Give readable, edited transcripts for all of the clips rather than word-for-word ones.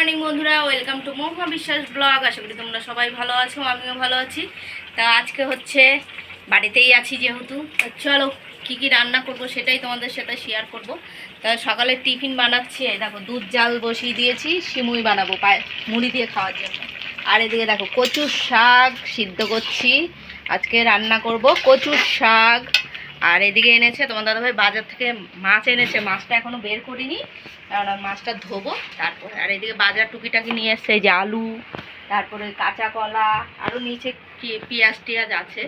Morning বন্ধুরা, welcome to মহুয়া বিশ্বাস blog. আশা করি তোমরা সবাই ভালো আছো, আমিও ভালো আছি। তা আজকে হচ্ছে বাড়িতেই আছি যেহেতু, চলো কি কি রান্না করব সেটাই তোমাদের সাথে শেয়ার করব। তা সকালে টিফিন বানাচ্ছি, এই দেখো দুধ জাল বসিয়ে দিয়েছি, সিমুই বানাবো পায়ে মুড়ি দিয়ে খাওয়ার জন্য। আর এদিকে দেখো কচুর শাক সিদ্ধ করছি, আজকে রান্না করব কচুর শাক। আর এদিকে এনেছে তোমার দাদাভাই বাজার থেকে মাছ এনেছে, মাছটা এখনও বের করিনি, কারণ মাছটা ধোবো তারপরে। আর এদিকে বাজার টুকিটাকি নিয়ে এসছে, এই যে আলু, তারপরে কাঁচা কলা, আরও নিচে কি পেঁয়াজ টিয়াজ আছে,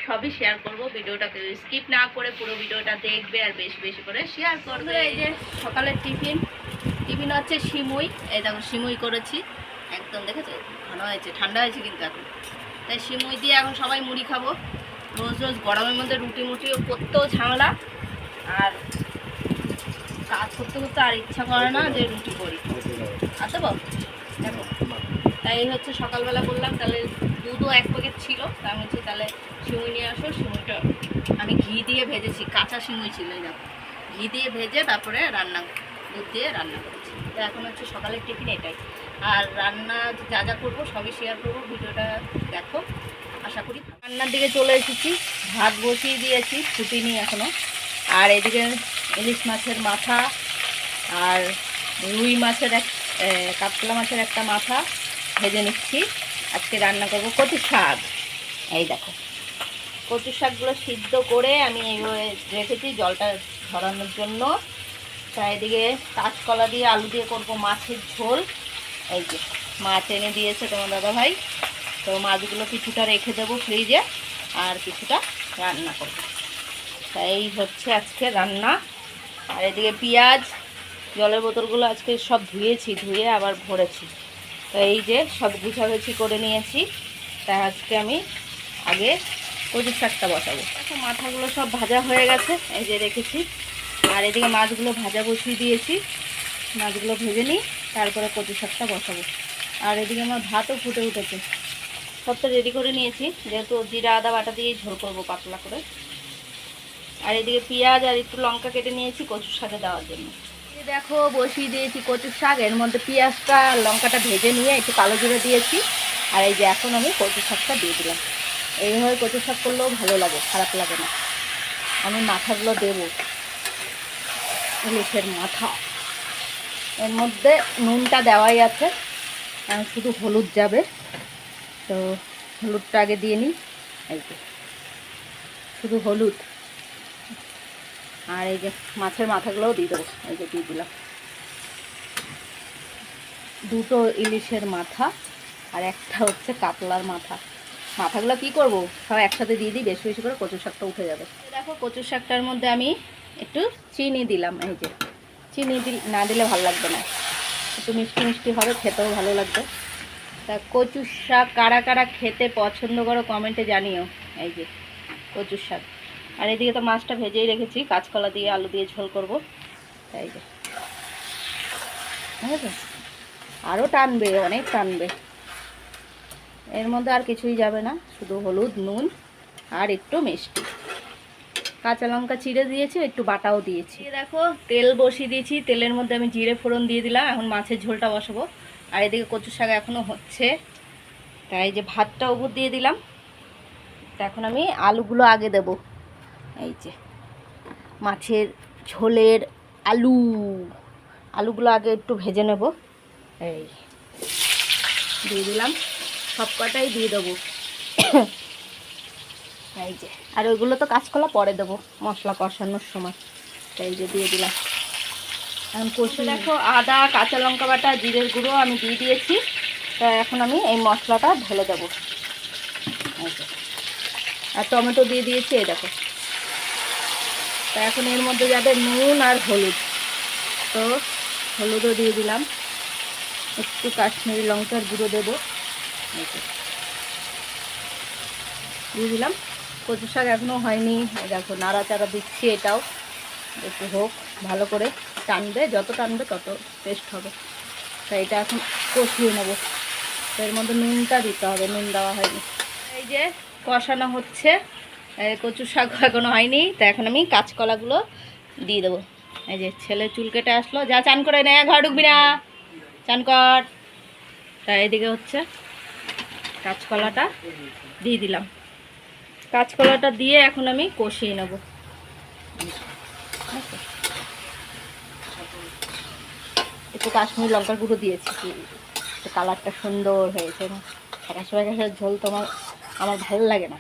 সবই শেয়ার করব। ভিডিওটাকে স্কিপ না করে পুরো ভিডিওটা দেখবে আর বেশি বেশি করে শেয়ার করবে। এই যে সকালের টিফিন হচ্ছে সিমুই, এই দেখো সিমুই করেছি, একদম দেখেছো ভালো হয়েছে, ঠান্ডা হয়েছে কিন্তু এখন। তাই সিমুই দিয়ে এখন সবাই মুড়ি খাবো। রোজ রোজ গরমের মধ্যে রুটিও করতেও ঝামেলা, আর কাজ করতে করতে আর ইচ্ছা করে না যে রুটি করি। আসতে দেখো, তাই এই হচ্ছে সকালবেলা বললাম তাহলে দুধও 1 প্যাকেট ছিল, তা আমি হচ্ছে তাহলে সিমুই নিয়ে আসো। সিমুইটা আমি ঘি দিয়ে ভেজেছি, কাঁচা সিমুই ছিল, এই দেখো ঘি দিয়ে ভেজে তারপরে দুধ দিয়ে রান্না করেছি। তো এখন হচ্ছে সকালের টিফিন এটাই। আর রান্না যা যা করবো সবই শেয়ার করবো, ভিডিওটা দেখো আশা করি। রান্নার দিকে চলে এসেছি, ভাত বসিয়ে দিয়েছি, ফুটিনি এখনও। আর এদিকে ইলিশ মাছের মাথা আর রুই মাছের কাতলা মাছের একটা মাথা ভেজে নিচ্ছি। আজকে রান্না করব কচু শাক। এই দেখো কচু শাকগুলো সিদ্ধ করে আমি এইভাবে রেখেছি জলটা ঝরানোর জন্য। তা এদিকে কাঁচকলা দিয়ে আলু দিয়ে করব মাছের ঝোল। এই যে মাছ এনে দিয়েছে তোমার দাদাভাই, তো মাছগুলো কিছুটা রেখে দেবো ফ্রিজে, আর কিছুটা রান্না করব। এই হচ্ছে আজকে রান্না। আর এদিকে পেঁয়াজ, জলের বোতলগুলো আজকে সব ধুয়ে আবার ভরেছি। তো এই যে সব গুছাগুছি করে নিয়েছি। তা আজকে আমি আগে কচুর শাকটা বসাবো। এখন মাথাগুলো সব ভাজা হয়ে গেছে, এই যে রেখেছি। আর এদিকে মাছগুলো ভাজা বসিয়ে দিয়েছি, মাছগুলো ভেজে নিই, তারপরে কচুর শাকটা বসাবো। আর এদিকে আমার ভাতও ফুটে উঠেছে, সবটা রেডি করে নিয়েছি, যেহেতু জিরা আদা বাটা দিয়ে ঝোল করবো পাতলা করে। আর এদিকে পেঁয়াজ আর একটু লঙ্কা কেটে নিয়েছি কচুর শাকে দেওয়ার জন্য। দেখো বসিয়ে দিয়েছি কচুর শাক, এর মধ্যে পেঁয়াজটা লঙ্কাটা ভেজে নিয়ে একটু কালো জিরে দিয়েছি। আর এই যে এখন আমি কচুর শাকটা দিয়ে দিলাম। এইভাবে কচুর শাক করলেও ভালো লাগে, খারাপ লাগে না। আমি মাথাগুলো দেবো, ইলিশের মাথা। এর মধ্যে নুনটা দেওয়াই আছে, শুধু হলুদ যাবে, তো হলুদটা আগে দিয়ে নিই। এই যে শুধু হলুদ, আর এই যে মাছের মাথাগুলোও দিয়ে দেবো, এই যে দিয়ে দিলাম। 2টো ইলিশের মাথা আর একটা হচ্ছে কাতলার মাথা। মাথাগুলো কি করব, সব একসাথে দিয়ে দিই, বেশি বেশি করে কচুর শাকটা উঠে যাবে। দেখো কচুর শাকটার মধ্যে আমি একটু চিনি দিলাম, এই যে চিনি না দিলে ভালো লাগবে না, একটু মিষ্টি মিষ্টি হবে, খেতেও ভালো লাগবে। তা কচুর শাক কারা কারা খেতে পছন্দ করো কমেন্টে জানিও। এই যে কচুর শাক। আর এদিকে তো মাছটা ভেজেই রেখেছি, কাঁচকলা দিয়ে আলু দিয়ে ঝোল করব। এই যে ঠিক আছে, আরও টানবে, অনেক টানবে। এর মধ্যে আর কিছুই যাবে না, শুধু হলুদ, নুন আর একটু মিষ্টি, কাঁচা লঙ্কা চিড়ে দিয়েছি, একটু বাটাও দিয়েছি। দেখো তেল বসিয়ে দিয়েছি, তেলের মধ্যে আমি জিরে ফোড়ন দিয়ে দিলাম, এখন মাছের ঝোলটা বসাবো। আর এদিকে কচুর শাক এখনও হচ্ছে, তাই যে ভাতটা উপর দিয়ে দিলাম। তা এখন আমি আলুগুলো আগে দেব, এই যে মাছের ঝোলের আলুগুলো আগে একটু ভেজে নেব। এই দিয়ে দিলাম, সব কটাই দিয়ে দেবো। এই যে আর ওইগুলো তো কাঁচকলা পরে দেবো মশলা কষানোর সময়, এই যে দিয়ে দিলাম। এখন কষে দেখো আদা, কাঁচা লঙ্কা বাটা, জিরের গুঁড়ো আমি দিয়ে দিয়েছি। তা এখন আমি এই মশলাটা ঢেলে দেবো। আর টমেটো দিয়ে দিয়েছি, এই দেখো। তা এখন এর মধ্যে যাবে নুন আর হলুদ, তো হলুদও দিয়ে দিলাম, একটু কাশ্মীরি লঙ্কার গুঁড়ো দেবো, দিয়ে দিলাম। কচু শাক এখনও হয়নি, দেখো নাড়াচাড়া দিচ্ছি, এটাও একটু হোক, ভালো করে টানবে, যত টানবে তত টেস্ট হবে। তাই এটা এখন কষিয়ে নেবো। তো এর মধ্যে নুনটা দিতে হবে, নুন দেওয়া হয়নি। এই যে কষানো হচ্ছে, কচু শাক এখনও হয়নি, তা এখন আমি কাঁচকলাগুলো দিয়ে দেবো। এই যে ছেলে চুল কেটে আসলো, যা চান করে নেয়, ঘর ঢুকবি না। চান কর। তা এদিকে হচ্ছে কাঁচকলাটা দিয়ে দিলাম। কাঁচকলাটা দিয়ে এখন আমি কষিয়ে নেব। একটু কাশ্মীরি লঙ্কার গুঁড়ো দিয়েছি, কালারটা সুন্দর হয়েছে। ফ্যাকাশে ঝোল আমার ভালো লাগে না,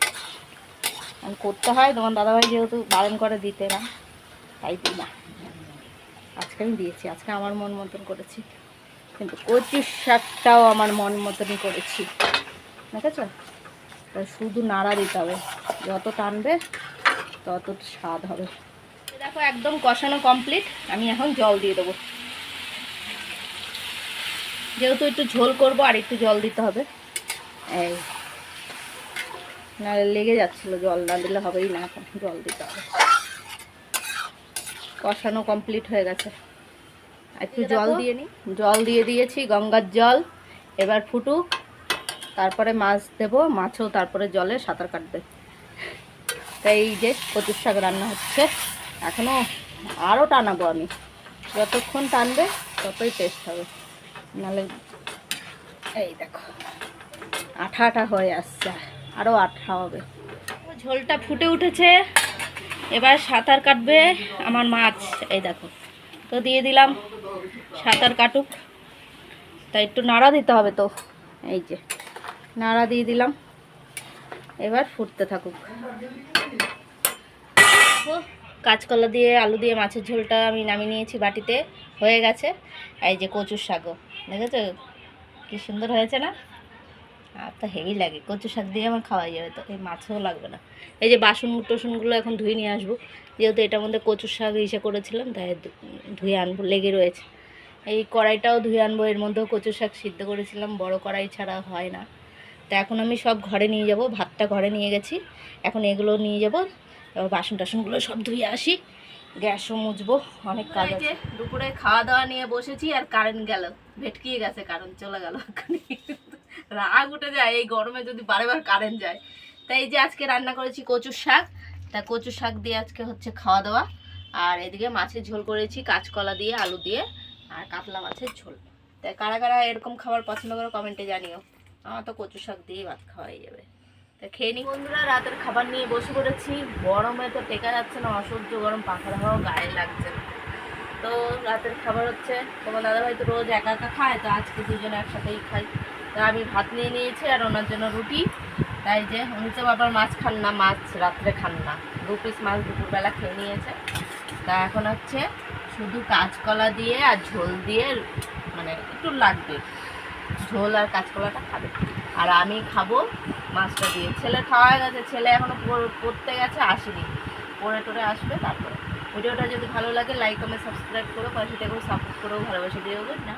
আমি করতে হয়, তোমার দাদাভাই যেহেতু বারণ করে দিতে না, তাই দিই না। আজকে আমি দিয়েছি, আজকে আমার মন মতন করেছি, কিন্তু কচুর শাকটাও আমার মন মতনই করেছি, দেখেছ? শুধু নাড়া দিতে হবে, যত টানবে তত স্বাদ হবে। দেখো একদম কষানো কমপ্লিট, আমি এখন জল দিয়ে দেবো। যেহেতু একটু ঝোল করব আর একটু জল দিতে হবে, এই নাহলে লেগে যাচ্ছিলো, জল না দিলে হবেই না, এখন জল দিতে হবে। কষানো কমপ্লিট হয়ে গেছে, একটু জল দিয়ে নিই। জল দিয়ে দিয়েছি, গঙ্গার জল। এবার ফুটুক, তারপরে মাছ দেবো, মাছও তারপরে জলে সাঁতার কাটবে। তাই এই যে কচুর শাক রান্না হচ্ছে, এখনও আরও টানাবো আমি, যতক্ষণ টানবে ততই টেস্ট হবে, নাহলে এই দেখো আঠা আঠা হয়ে আসছে, আরও আঠা হবে। ঝোলটা ফুটে উঠেছে, এবার সাঁতার কাটবে আমার মাছ, এই দেখো। তো দিয়ে দিলাম, সাঁতার কাটুক, তাই একটু নাড়া দিতে হবে, তো এই যে নাড়া দিয়ে দিলাম, এবার ফুটতে থাকুক। কাঁচকলা দিয়ে আলু দিয়ে মাছের ঝোলটা আমি নামিয়ে নিয়েছি বাটিতে, হয়ে গেছে। এই যে কচুর শাকও দেখেছো কি সুন্দর হয়েছে না? আর তো হেভি লাগে, কচু শাক দিয়ে আমার খাওয়াই যাবে, তো এই মাছও লাগবে না। এই যে বাসন টসনগুলো এখন ধুয়ে নিয়ে আসবো, যেহেতু এটার মধ্যে কচুর শাক ইসে করেছিলাম, তাই ধুয়ে আনবো, লেগে রয়েছে। এই কড়াইটাও ধুয়ে আনবো, এর মধ্যেও কচুর শাক সিদ্ধ করেছিলাম, বড় কড়াই ছাড়া হয় না। তা এখন আমি সব ঘরে নিয়ে যাব, ভাতটা ঘরে নিয়ে গেছি, এখন এগুলো নিয়ে যাব। এবার বাসন টাসনগুলো সব ধুয়ে আসি, গ্যাসও মুছবো, অনেক কাজ আছে। দুপুরে খাওয়া দাওয়া নিয়ে বসেছি, আর কারেন্ট গেল, ভেটকিয়ে গেছে, কারেন্ট চলে গেল। রাগ উঠে যায় এই গরমে যদি বারেবার কারেন্ট যায়। তাই এই যে আজকে রান্না করেছি কচুর শাক, তা কচুর শাক দিয়ে আজকে হচ্ছে খাওয়া দাওয়া। আর এদিকে মাছের ঝোল করেছি কাঁচকলা দিয়ে, আলু দিয়ে, আর কাতলা মাছের ঝোল। তাই কারা কারা এরকম খাবার পছন্দ করো কমেন্টে জানিও। আমার তো কচুর শাক দিয়েই ভাত খাওয়াই যাবে। তা খেয়ে নি বন্ধুরা, রাতের খাবার নিয়ে বসে পড়েছি। গরমে তো টেকা যাচ্ছে না, অসহ্য গরম, পাখার হাওয়া গায়ে লাগছে না। তো রাতের খাবার হচ্ছে, তোমার দাদাভাই তো রোজ একা একা খায়, তো আজকে দুজনে একসাথেই খাই। তা আমি ভাত নিয়ে নিয়েছি, আর ওনার জন্য রুটি। তাই যে উনি তো আবার মাছ খান না, মাছ রাত্রে খান না, 2 পিস মাছ দুপুরবেলা খেয়ে নিয়েছে। তা এখন হচ্ছে শুধু কাঁচকলা দিয়ে আর ঝোল দিয়ে, মানে একটু লাগবে ঝোল, আর কাঁচকলাটা খাবে, আর আমি খাবো মাছটা দিয়ে। ছেলে খাওয়া হয়ে গেছে, ছেলে এখনও পড়তে গেছে, আসেনি, পড়ে টোরে আসবে তারপরে। ভিডিওটা যদি ভালো লাগে লাইক কমেন্ট সাবস্ক্রাইব করো, পাশে থেকে সাপোর্ট করো, ভালোবাসা দিও না।